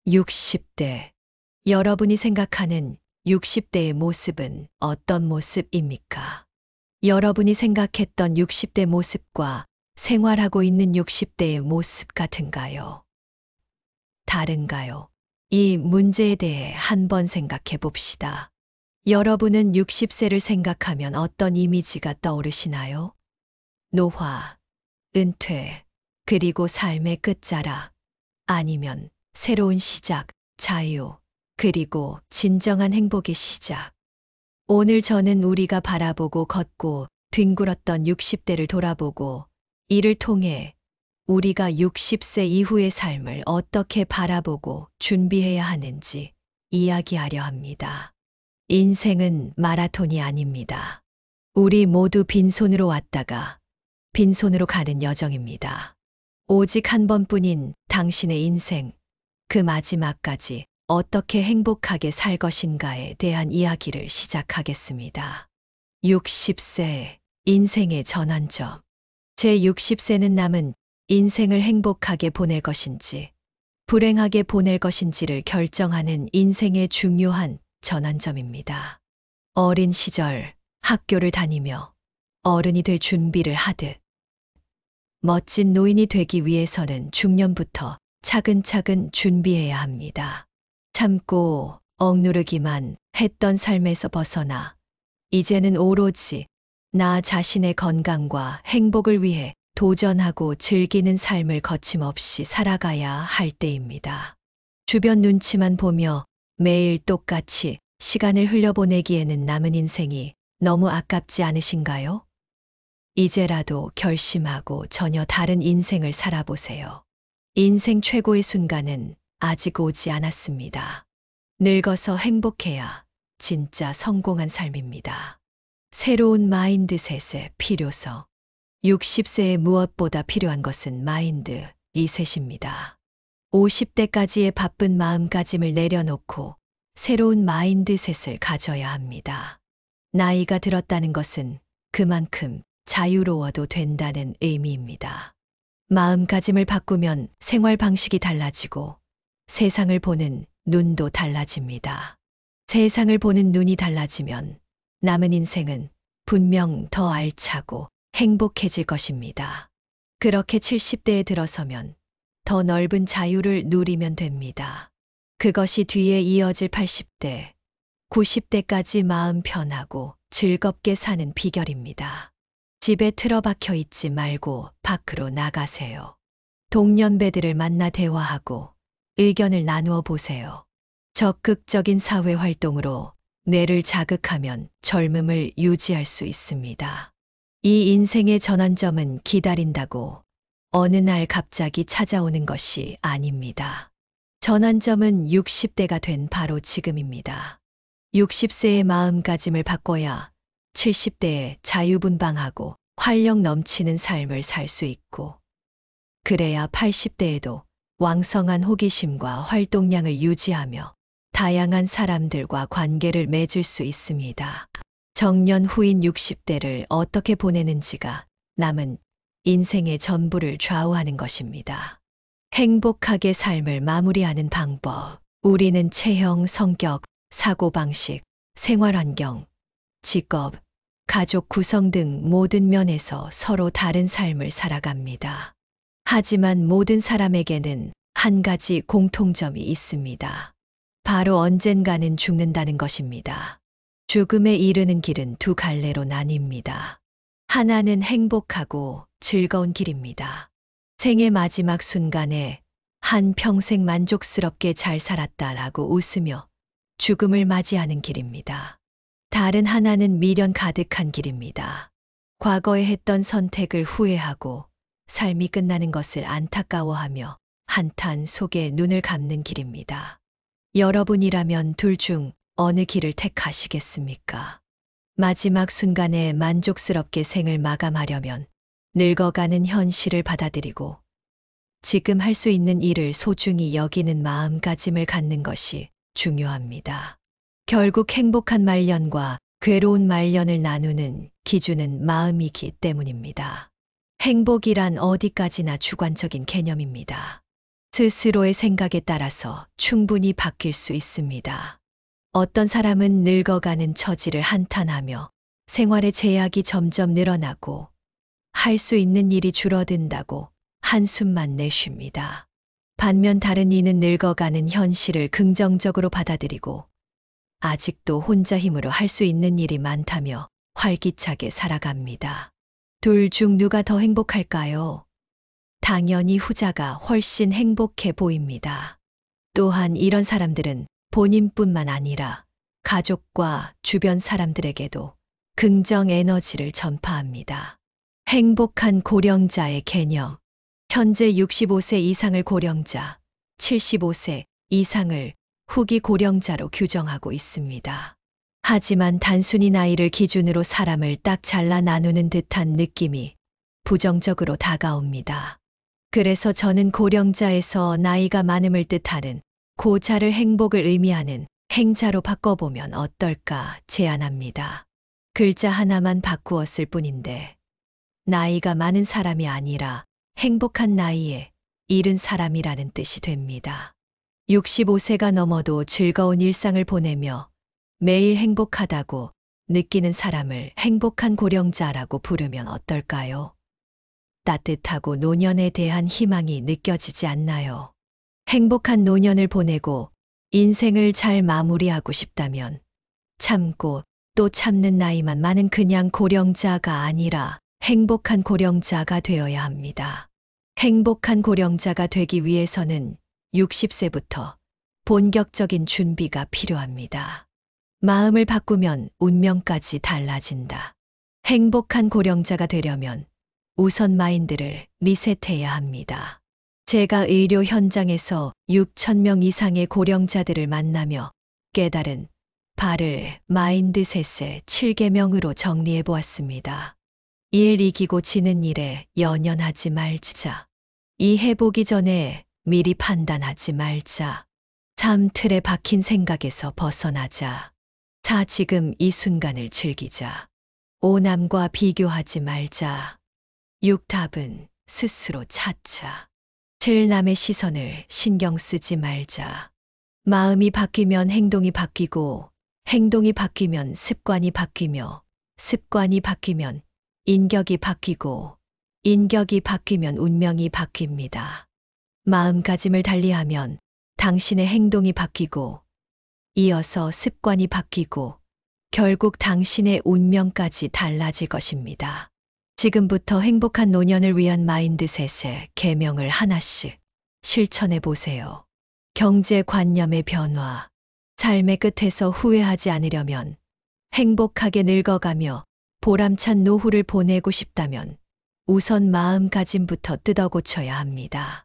60대. 여러분이 생각하는 60대의 모습은 어떤 모습입니까? 여러분이 생각했던 60대 모습과 생활하고 있는 60대의 모습 같은가요? 다른가요? 이 문제에 대해 한번 생각해 봅시다. 여러분은 60세를 생각하면 어떤 이미지가 떠오르시나요? 노화, 은퇴, 그리고 삶의 끝자락, 아니면 새로운 시작, 자유, 그리고 진정한 행복의 시작. 오늘 저는 우리가 바라보고 걷고 뒹굴었던 60대를 돌아보고 이를 통해 우리가 60세 이후의 삶을 어떻게 바라보고 준비해야 하는지 이야기하려 합니다. 인생은 마라톤이 아닙니다. 우리 모두 빈손으로 왔다가 빈손으로 가는 여정입니다. 오직 한 번뿐인 당신의 인생, 그 마지막까지 어떻게 행복하게 살 것인가에 대한 이야기를 시작하겠습니다. 60세, 인생의 전환점. 제 60세는 남은 인생을 행복하게 보낼 것인지, 불행하게 보낼 것인지를 결정하는 인생의 중요한 전환점입니다. 어린 시절 학교를 다니며 어른이 될 준비를 하듯, 멋진 노인이 되기 위해서는 중년부터 차근차근 준비해야 합니다. 참고 억누르기만 했던 삶에서 벗어나 이제는 오로지 나 자신의 건강과 행복을 위해 도전하고 즐기는 삶을 거침없이 살아가야 할 때입니다. 주변 눈치만 보며 매일 똑같이 시간을 흘려보내기에는 남은 인생이 너무 아깝지 않으신가요? 이제라도 결심하고 전혀 다른 인생을 살아보세요. 인생 최고의 순간은 아직 오지 않았습니다. 늙어서 행복해야 진짜 성공한 삶입니다. 새로운 마인드셋의 필요성. 60세에 무엇보다 필요한 것은 마인드 리셋입니다. 50대까지의 바쁜 마음가짐을 내려놓고 새로운 마인드셋을 가져야 합니다. 나이가 들었다는 것은 그만큼 자유로워도 된다는 의미입니다. 마음가짐을 바꾸면 생활 방식이 달라지고 세상을 보는 눈도 달라집니다. 세상을 보는 눈이 달라지면 남은 인생은 분명 더 알차고 행복해질 것입니다. 그렇게 70대에 들어서면 더 넓은 자유를 누리면 됩니다. 그것이 뒤에 이어질 80대, 90대까지 마음 편하고 즐겁게 사는 비결입니다. 집에 틀어박혀 있지 말고 밖으로 나가세요. 동년배들을 만나 대화하고 의견을 나누어 보세요. 적극적인 사회 활동으로 뇌를 자극하면 젊음을 유지할 수 있습니다. 이 인생의 전환점은 기다린다고 어느 날 갑자기 찾아오는 것이 아닙니다. 전환점은 60대가 된 바로 지금입니다. 60세의 마음가짐을 바꿔야 70대에 자유분방하고 활력 넘치는 삶을 살 수 있고, 그래야 80대에도 왕성한 호기심과 활동량을 유지하며 다양한 사람들과 관계를 맺을 수 있습니다. 정년 후인 60대를 어떻게 보내는지가 남은 인생의 전부를 좌우하는 것입니다. 행복하게 삶을 마무리하는 방법. 우리는 체형, 성격, 사고방식, 생활환경, 직업, 가족 구성 등 모든 면에서 서로 다른 삶을 살아갑니다. 하지만 모든 사람에게는 한 가지 공통점이 있습니다. 바로 언젠가는 죽는다는 것입니다. 죽음에 이르는 길은 두 갈래로 나뉩니다. 하나는 행복하고 즐거운 길입니다. 생의 마지막 순간에 한 평생 만족스럽게 잘 살았다라고 웃으며 죽음을 맞이하는 길입니다. 다른 하나는 미련 가득한 길입니다. 과거에 했던 선택을 후회하고 삶이 끝나는 것을 안타까워하며 한탄 속에 눈을 감는 길입니다. 여러분이라면 둘 중 어느 길을 택하시겠습니까? 마지막 순간에 만족스럽게 생을 마감하려면 늙어가는 현실을 받아들이고 지금 할 수 있는 일을 소중히 여기는 마음가짐을 갖는 것이 중요합니다. 결국 행복한 말년과 괴로운 말년을 나누는 기준은 마음이기 때문입니다. 행복이란 어디까지나 주관적인 개념입니다. 스스로의 생각에 따라서 충분히 바뀔 수 있습니다. 어떤 사람은 늙어가는 처지를 한탄하며 생활의 제약이 점점 늘어나고 할 수 있는 일이 줄어든다고 한숨만 내쉽니다. 반면 다른 이는 늙어가는 현실을 긍정적으로 받아들이고 아직도 혼자 힘으로 할 수 있는 일이 많다며 활기차게 살아갑니다. 둘 중 누가 더 행복할까요? 당연히 후자가 훨씬 행복해 보입니다. 또한 이런 사람들은 본인뿐만 아니라 가족과 주변 사람들에게도 긍정 에너지를 전파합니다. 행복한 고령자의 개념. 현재 65세 이상을 고령자, 75세 이상을 후기 고령자로 규정하고 있습니다. 하지만 단순히 나이를 기준으로 사람을 딱 잘라 나누는 듯한 느낌이 부정적으로 다가옵니다. 그래서 저는 고령자에서 나이가 많음을 뜻하는 고자를 행복을 의미하는 행자로 바꿔보면 어떨까 제안합니다. 글자 하나만 바꾸었을 뿐인데 나이가 많은 사람이 아니라 행복한 나이에 이른 사람이라는 뜻이 됩니다. 65세가 넘어도 즐거운 일상을 보내며 매일 행복하다고 느끼는 사람을 행복한 고령자라고 부르면 어떨까요? 따뜻하고 노년에 대한 희망이 느껴지지 않나요? 행복한 노년을 보내고 인생을 잘 마무리하고 싶다면 참고 또 참는 나이만 많은 그냥 고령자가 아니라 행복한 고령자가 되어야 합니다. 행복한 고령자가 되기 위해서는 60세부터 본격적인 준비가 필요합니다. 마음을 바꾸면 운명까지 달라진다. 행복한 고령자가 되려면 우선 마인드를 리셋해야 합니다. 제가 의료 현장에서 6,000명 이상의 고령자들을 만나며 깨달은 바를 마인드셋의 7계명으로 정리해 보았습니다. 일 이기고 지는 일에 연연하지 말자. 이 해보기 전에 미리 판단하지 말자. 3. 틀에 박힌 생각에서 벗어나자. 4. 지금 이 순간을 즐기자. 5. 남과 비교하지 말자. 6. 답은 스스로 찾자. 7. 남의 시선을 신경 쓰지 말자. 마음이 바뀌면 행동이 바뀌고 행동이 바뀌면 습관이 바뀌며 습관이 바뀌면 인격이 바뀌고 인격이 바뀌면 운명이 바뀝니다. 마음가짐을 달리하면 당신의 행동이 바뀌고 이어서 습관이 바뀌고 결국 당신의 운명까지 달라질 것입니다. 지금부터 행복한 노년을 위한 마인드셋의 계명을 하나씩 실천해 보세요. 경제관념의 변화. 삶의 끝에서 후회하지 않으려면 행복하게 늙어가며 보람찬 노후를 보내고 싶다면 우선 마음가짐부터 뜯어 고쳐야 합니다.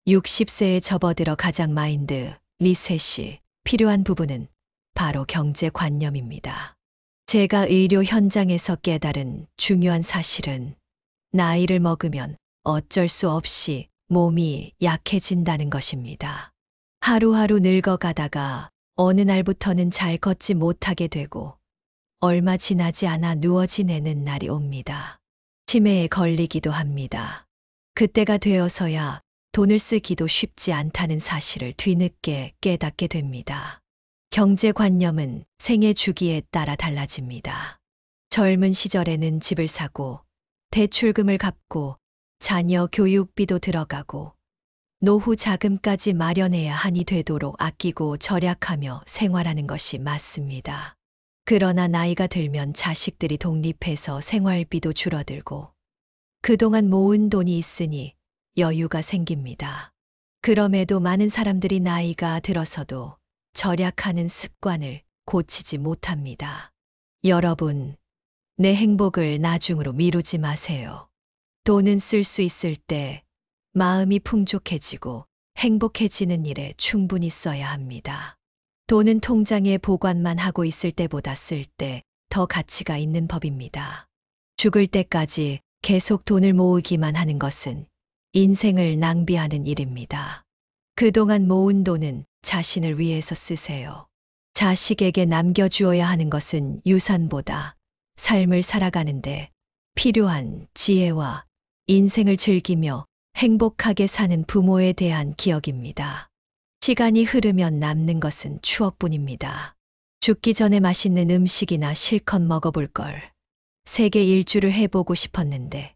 60세에 접어들어 가장 마인드 리셋이 필요한 부분은 바로 경제관념입니다. 제가 의료 현장에서 깨달은 중요한 사실은 나이를 먹으면 어쩔 수 없이 몸이 약해진다는 것입니다. 하루하루 늙어가다가 어느 날부터는 잘 걷지 못하게 되고 얼마 지나지 않아 누워 지내는 날이 옵니다. 치매에 걸리기도 합니다. 그때가 되어서야 돈을 쓰기도 쉽지 않다는 사실을 뒤늦게 깨닫게 됩니다. 경제관념은 생애 주기에 따라 달라집니다. 젊은 시절에는 집을 사고 대출금을 갚고 자녀 교육비도 들어가고 노후 자금까지 마련해야 하니 되도록 아끼고 절약하며 생활하는 것이 맞습니다. 그러나 나이가 들면 자식들이 독립해서 생활비도 줄어들고 그동안 모은 돈이 있으니 여유가 생깁니다. 그럼에도 많은 사람들이 나이가 들어서도 절약하는 습관을 고치지 못합니다. 여러분, 내 행복을 나중으로 미루지 마세요. 돈은 쓸 수 있을 때 마음이 풍족해지고 행복해지는 일에 충분히 써야 합니다. 돈은 통장에 보관만 하고 있을 때보다 쓸 때 더 가치가 있는 법입니다. 죽을 때까지 계속 돈을 모으기만 하는 것은 인생을 낭비하는 일입니다. 그동안 모은 돈은 자신을 위해서 쓰세요. 자식에게 남겨주어야 하는 것은 유산보다 삶을 살아가는데 필요한 지혜와 인생을 즐기며 행복하게 사는 부모에 대한 기억입니다. 시간이 흐르면 남는 것은 추억뿐입니다. 죽기 전에 맛있는 음식이나 실컷 먹어볼 걸. 세계 일주를 해보고 싶었는데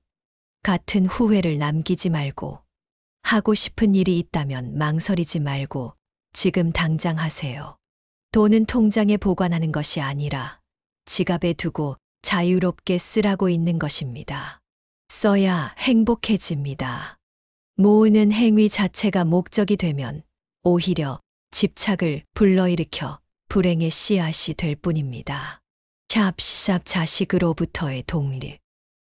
같은 후회를 남기지 말고 하고 싶은 일이 있다면 망설이지 말고 지금 당장 하세요. 돈은 통장에 보관하는 것이 아니라 지갑에 두고 자유롭게 쓰라고 있는 것입니다. 써야 행복해집니다. 모으는 행위 자체가 목적이 되면 오히려 집착을 불러일으켜 불행의 씨앗이 될 뿐입니다. 샵샵 자식으로부터의 독립.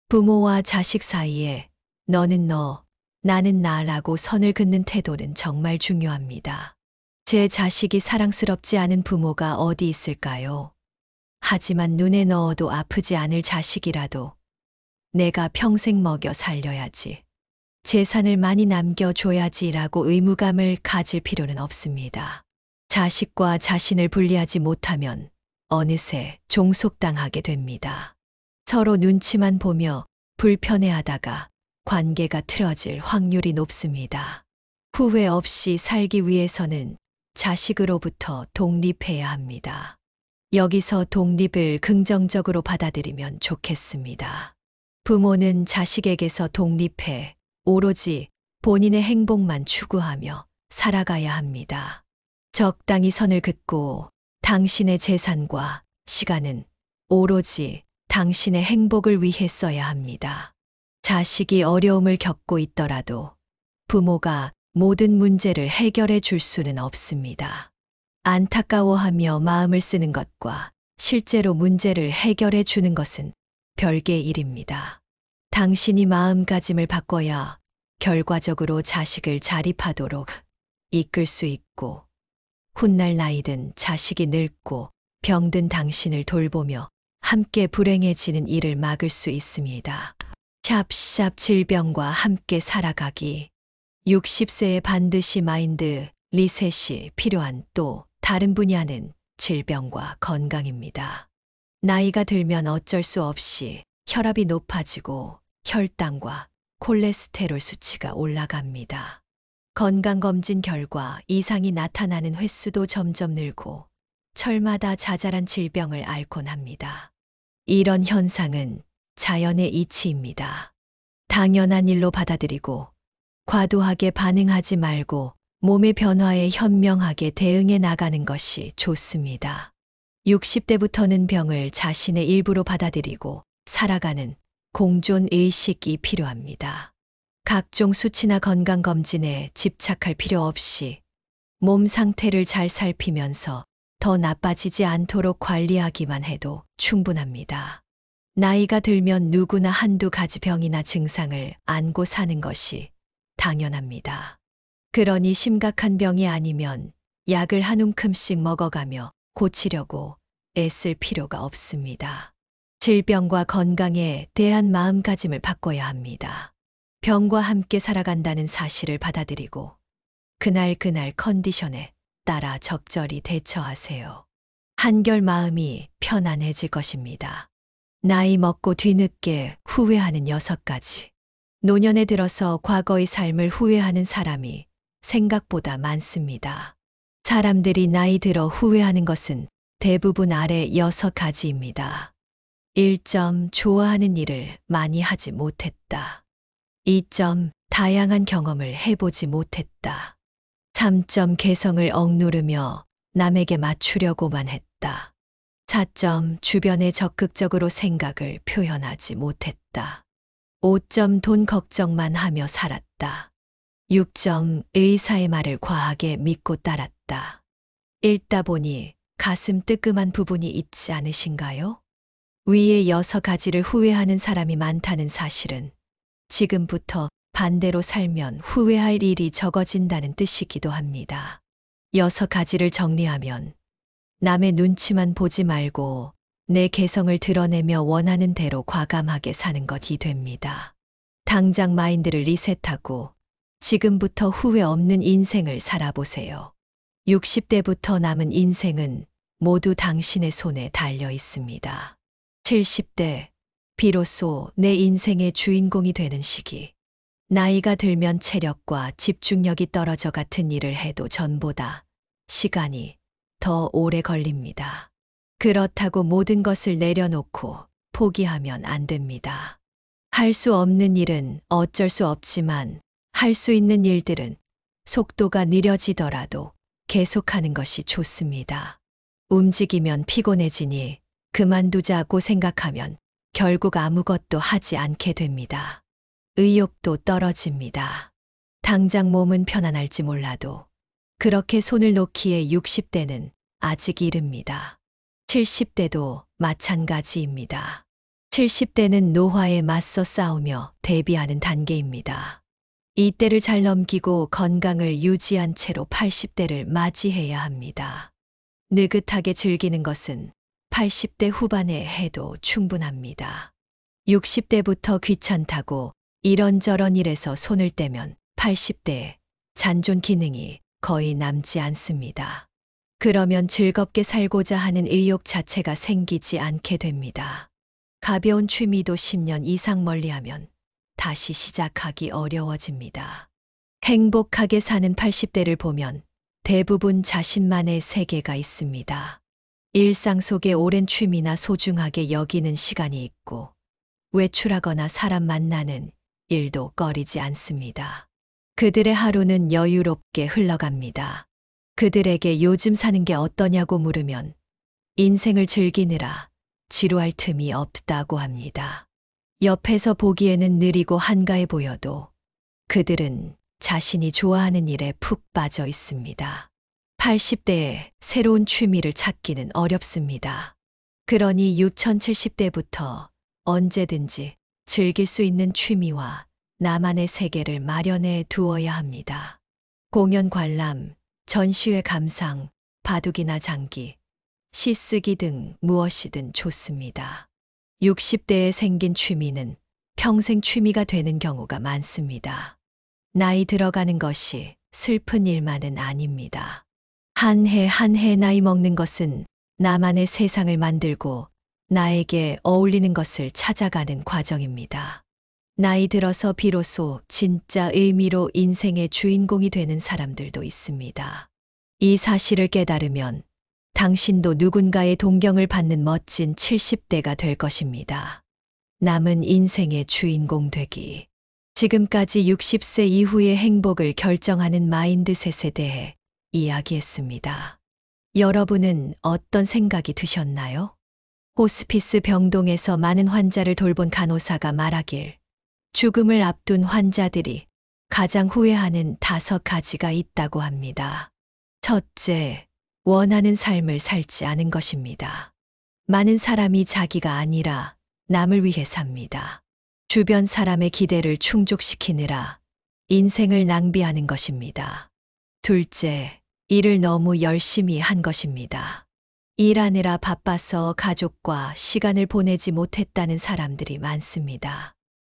부모와 자식 사이에 너는 너, 나는 나라고 선을 긋는 태도는 정말 중요합니다. 제 자식이 사랑스럽지 않은 부모가 어디 있을까요? 하지만 눈에 넣어도 아프지 않을 자식이라도 내가 평생 먹여 살려야지. 재산을 많이 남겨줘야지라고 의무감을 가질 필요는 없습니다. 자식과 자신을 분리하지 못하면 어느새 종속당하게 됩니다. 서로 눈치만 보며 불편해하다가 관계가 틀어질 확률이 높습니다. 후회 없이 살기 위해서는 자식으로부터 독립해야 합니다. 여기서 독립을 긍정적으로 받아들이면 좋겠습니다. 부모는 자식에게서 독립해 오로지 본인의 행복만 추구하며 살아가야 합니다. 적당히 선을 긋고 당신의 재산과 시간은 오로지 당신의 행복을 위해 써야 합니다. 자식이 어려움을 겪고 있더라도 부모가 모든 문제를 해결해 줄 수는 없습니다. 안타까워하며 마음을 쓰는 것과 실제로 문제를 해결해 주는 것은 별개의 일입니다. 당신이 마음가짐을 바꿔야 결과적으로 자식을 자립하도록 이끌 수 있고 훗날 나이든 자식이 늙고 병든 당신을 돌보며 함께 불행해지는 일을 막을 수 있습니다. 샵샵 질병과 함께 살아가기. 60세에 반드시 마인드 리셋이 필요한 또 다른 분야는 질병과 건강입니다. 나이가 들면 어쩔 수 없이 혈압이 높아지고 혈당과 콜레스테롤 수치가 올라갑니다. 건강검진 결과 이상이 나타나는 횟수도 점점 늘고 철마다 자잘한 질병을 앓곤 합니다. 이런 현상은 자연의 이치입니다. 당연한 일로 받아들이고 과도하게 반응하지 말고 몸의 변화에 현명하게 대응해 나가는 것이 좋습니다. 60대부터는 병을 자신의 일부로 받아들이고 살아가는 공존 의식이 필요합니다. 각종 수치나 건강검진에 집착할 필요 없이 몸 상태를 잘 살피면서 더 나빠지지 않도록 관리하기만 해도 충분합니다. 나이가 들면 누구나 한두 가지 병이나 증상을 안고 사는 것이 당연합니다. 그러니 심각한 병이 아니면 약을 한 움큼씩 먹어가며 고치려고 애쓸 필요가 없습니다. 질병과 건강에 대한 마음가짐을 바꿔야 합니다. 병과 함께 살아간다는 사실을 받아들이고 그날 컨디션에 따라 적절히 대처하세요. 한결 마음이 편안해질 것입니다. 나이 먹고 뒤늦게 후회하는 6가지. 노년에 들어서 과거의 삶을 후회하는 사람이 생각보다 많습니다. 사람들이 나이 들어 후회하는 것은 대부분 아래 6가지입니다. 1점 좋아하는 일을 많이 하지 못했다. 2점 다양한 경험을 해보지 못했다. 3점 개성을 억누르며 남에게 맞추려고만 했다. 4점 주변에 적극적으로 생각을 표현하지 못했다. 5점 돈 걱정만 하며 살았다. 6점 의사의 말을 과하게 믿고 따랐다. 읽다 보니 가슴 뜨끔한 부분이 있지 않으신가요? 위의 6가지를 후회하는 사람이 많다는 사실은 지금부터 반대로 살면 후회할 일이 적어진다는 뜻이기도 합니다. 6가지를 정리하면 남의 눈치만 보지 말고 내 개성을 드러내며 원하는 대로 과감하게 사는 것이 됩니다. 당장 마인드를 리셋하고 지금부터 후회 없는 인생을 살아보세요. 60대부터 남은 인생은 모두 당신의 손에 달려 있습니다. 70대, 비로소 내 인생의 주인공이 되는 시기. 나이가 들면 체력과 집중력이 떨어져 같은 일을 해도 전보다 시간이 더 오래 걸립니다. 그렇다고 모든 것을 내려놓고 포기하면 안 됩니다. 할 수 없는 일은 어쩔 수 없지만 할 수 있는 일들은 속도가 느려지더라도 계속하는 것이 좋습니다. 움직이면 피곤해지니 그만두자고 생각하면 결국 아무것도 하지 않게 됩니다. 의욕도 떨어집니다. 당장 몸은 편안할지 몰라도 그렇게 손을 놓기에 60대는 아직 이릅니다. 70대도 마찬가지입니다. 70대는 노화에 맞서 싸우며 대비하는 단계입니다. 이때를 잘 넘기고 건강을 유지한 채로 80대를 맞이해야 합니다. 느긋하게 즐기는 것은 80대 후반에 해도 충분합니다. 60대부터 귀찮다고 이런저런 일에서 손을 떼면 80대에 잔존 기능이 거의 남지 않습니다. 그러면 즐겁게 살고자 하는 의욕 자체가 생기지 않게 됩니다. 가벼운 취미도 10년 이상 멀리하면 다시 시작하기 어려워집니다. 행복하게 사는 80대를 보면 대부분 자신만의 세계가 있습니다. 일상 속에 오랜 취미나 소중하게 여기는 시간이 있고 외출하거나 사람 만나는 일도 꺼리지 않습니다. 그들의 하루는 여유롭게 흘러갑니다. 그들에게 요즘 사는 게 어떠냐고 물으면 인생을 즐기느라 지루할 틈이 없다고 합니다. 옆에서 보기에는 느리고 한가해 보여도 그들은 자신이 좋아하는 일에 푹 빠져 있습니다. 80대에 새로운 취미를 찾기는 어렵습니다. 그러니 6070대부터 언제든지 즐길 수 있는 취미와 나만의 세계를 마련해 두어야 합니다. 공연 관람, 전시회 감상, 바둑이나 장기, 시쓰기 등 무엇이든 좋습니다. 60대에 생긴 취미는 평생 취미가 되는 경우가 많습니다. 나이 들어가는 것이 슬픈 일만은 아닙니다. 한 해 한 해 나이 먹는 것은 나만의 세상을 만들고 나에게 어울리는 것을 찾아가는 과정입니다. 나이 들어서 비로소 진짜 의미로 인생의 주인공이 되는 사람들도 있습니다. 이 사실을 깨달으면 당신도 누군가의 동경을 받는 멋진 70대가 될 것입니다. 남은 인생의 주인공 되기. 지금까지 60세 이후의 행복을 결정하는 마인드셋에 대해 이야기했습니다. 여러분은 어떤 생각이 드셨나요? 호스피스 병동에서 많은 환자를 돌본 간호사가 말하길 죽음을 앞둔 환자들이 가장 후회하는 5가지가 있다고 합니다. 첫째, 원하는 삶을 살지 않은 것입니다. 많은 사람이 자기가 아니라 남을 위해 삽니다. 주변 사람의 기대를 충족시키느라 인생을 낭비하는 것입니다. 둘째, 일을 너무 열심히 한 것입니다. 일하느라 바빠서 가족과 시간을 보내지 못했다는 사람들이 많습니다.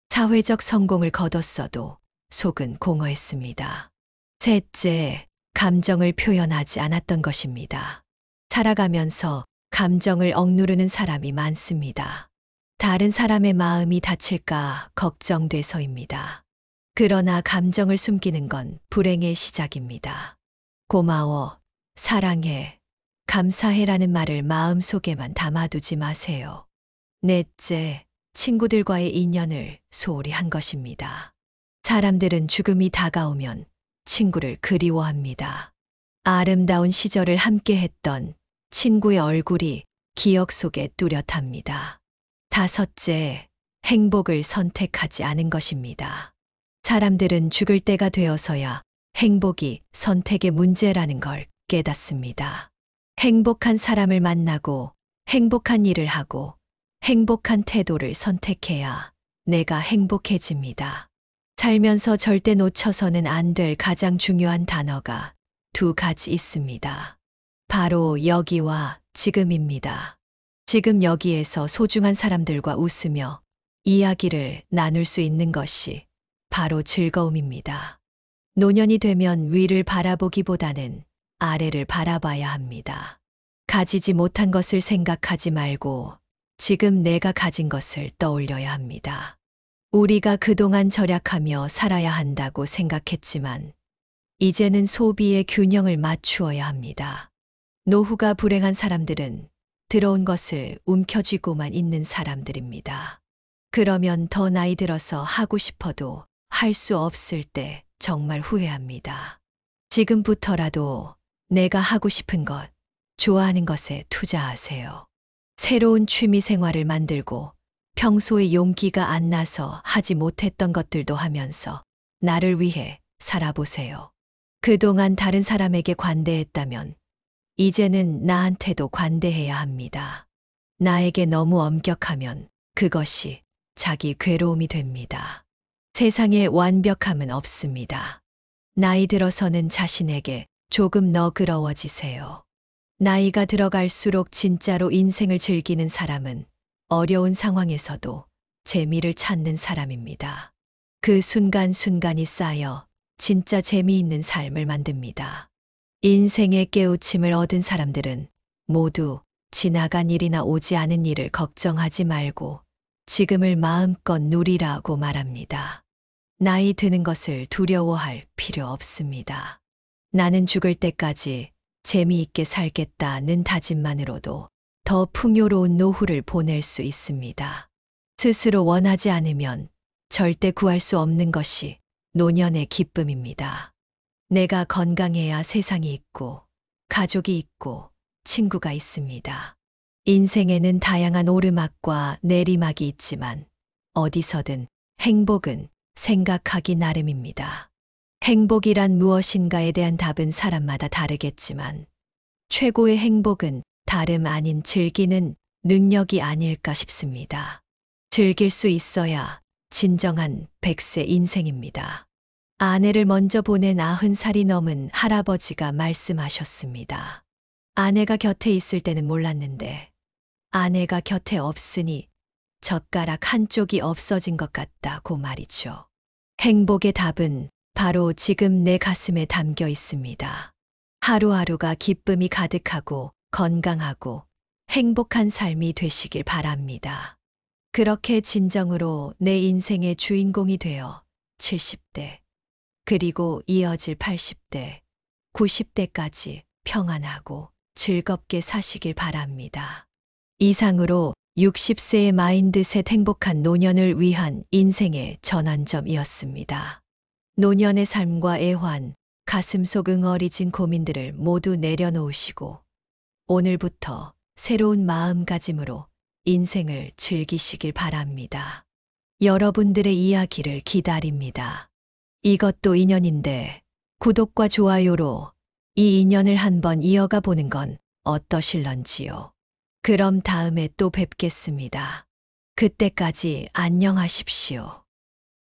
사회적 성공을 거뒀어도 속은 공허했습니다. 셋째, 감정을 표현하지 않았던 것입니다. 살아가면서 감정을 억누르는 사람이 많습니다. 다른 사람의 마음이 다칠까 걱정돼서입니다. 그러나 감정을 숨기는 건 불행의 시작입니다. 고마워, 사랑해, 감사해라는 말을 마음속에만 담아두지 마세요. 넷째, 친구들과의 인연을 소홀히 한 것입니다. 사람들은 죽음이 다가오면 친구를 그리워합니다. 아름다운 시절을 함께 했던 친구의 얼굴이 기억 속에 뚜렷합니다. 다섯째, 행복을 선택하지 않은 것입니다. 사람들은 죽을 때가 되어서야 행복이 선택의 문제라는 걸 깨닫습니다. 행복한 사람을 만나고 행복한 일을 하고 행복한 태도를 선택해야 내가 행복해집니다. 살면서 절대 놓쳐서는 안 될 가장 중요한 단어가 2가지 있습니다. 바로 여기와 지금입니다. 지금 여기에서 소중한 사람들과 웃으며 이야기를 나눌 수 있는 것이 바로 즐거움입니다. 노년이 되면 위를 바라보기보다는 아래를 바라봐야 합니다. 가지지 못한 것을 생각하지 말고 지금 내가 가진 것을 떠올려야 합니다. 우리가 그동안 절약하며 살아야 한다고 생각했지만 이제는 소비의 균형을 맞추어야 합니다. 노후가 불행한 사람들은 들어온 것을 움켜쥐고만 있는 사람들입니다. 그러면 더 나이 들어서 하고 싶어도 할 수 없을 때 정말 후회합니다. 지금부터라도 내가 하고 싶은 것, 좋아하는 것에 투자하세요. 새로운 취미 생활을 만들고 평소에 용기가 안 나서 하지 못했던 것들도 하면서 나를 위해 살아보세요. 그동안 다른 사람에게 관대했다면 이제는 나한테도 관대해야 합니다. 나에게 너무 엄격하면 그것이 자기 괴로움이 됩니다. 세상에 완벽함은 없습니다. 나이 들어서는 자신에게 조금 너그러워지세요. 나이가 들어갈수록 진짜로 인생을 즐기는 사람은 어려운 상황에서도 재미를 찾는 사람입니다. 그 순간순간이 쌓여 진짜 재미있는 삶을 만듭니다. 인생의 깨우침을 얻은 사람들은 모두 지나간 일이나 오지 않은 일을 걱정하지 말고 지금을 마음껏 누리라고 말합니다. 나이 드는 것을 두려워할 필요 없습니다. 나는 죽을 때까지 재미있게 살겠다는 다짐만으로도 더 풍요로운 노후를 보낼 수 있습니다. 스스로 원하지 않으면 절대 구할 수 없는 것이 노년의 기쁨입니다. 내가 건강해야 세상이 있고, 가족이 있고, 친구가 있습니다. 인생에는 다양한 오르막과 내리막이 있지만 어디서든 행복은 생각하기 나름입니다. 행복이란 무엇인가에 대한 답은 사람마다 다르겠지만 최고의 행복은 다름 아닌 즐기는 능력이 아닐까 싶습니다. 즐길 수 있어야 진정한 100세 인생입니다. 아내를 먼저 보낸 90살이 넘은 할아버지가 말씀하셨습니다. 아내가 곁에 있을 때는 몰랐는데 아내가 곁에 없으니 젓가락 한쪽이 없어진 것 같다고 말이죠. 행복의 답은 바로 지금 내 가슴에 담겨 있습니다. 하루하루가 기쁨이 가득하고 건강하고 행복한 삶이 되시길 바랍니다. 그렇게 진정으로 내 인생의 주인공이 되어 70대, 그리고 이어질 80대, 90대까지 평안하고 즐겁게 사시길 바랍니다. 이상으로 60세의 마인드셋 행복한 노년을 위한 인생의 전환점이었습니다. 노년의 삶과 애환, 가슴속 응어리진 고민들을 모두 내려놓으시고 오늘부터 새로운 마음가짐으로 인생을 즐기시길 바랍니다. 여러분들의 이야기를 기다립니다. 이것도 인연인데 구독과 좋아요로 이 인연을 한번 이어가 보는 건 어떠실런지요? 그럼 다음에 또 뵙겠습니다. 그때까지 안녕하십시오.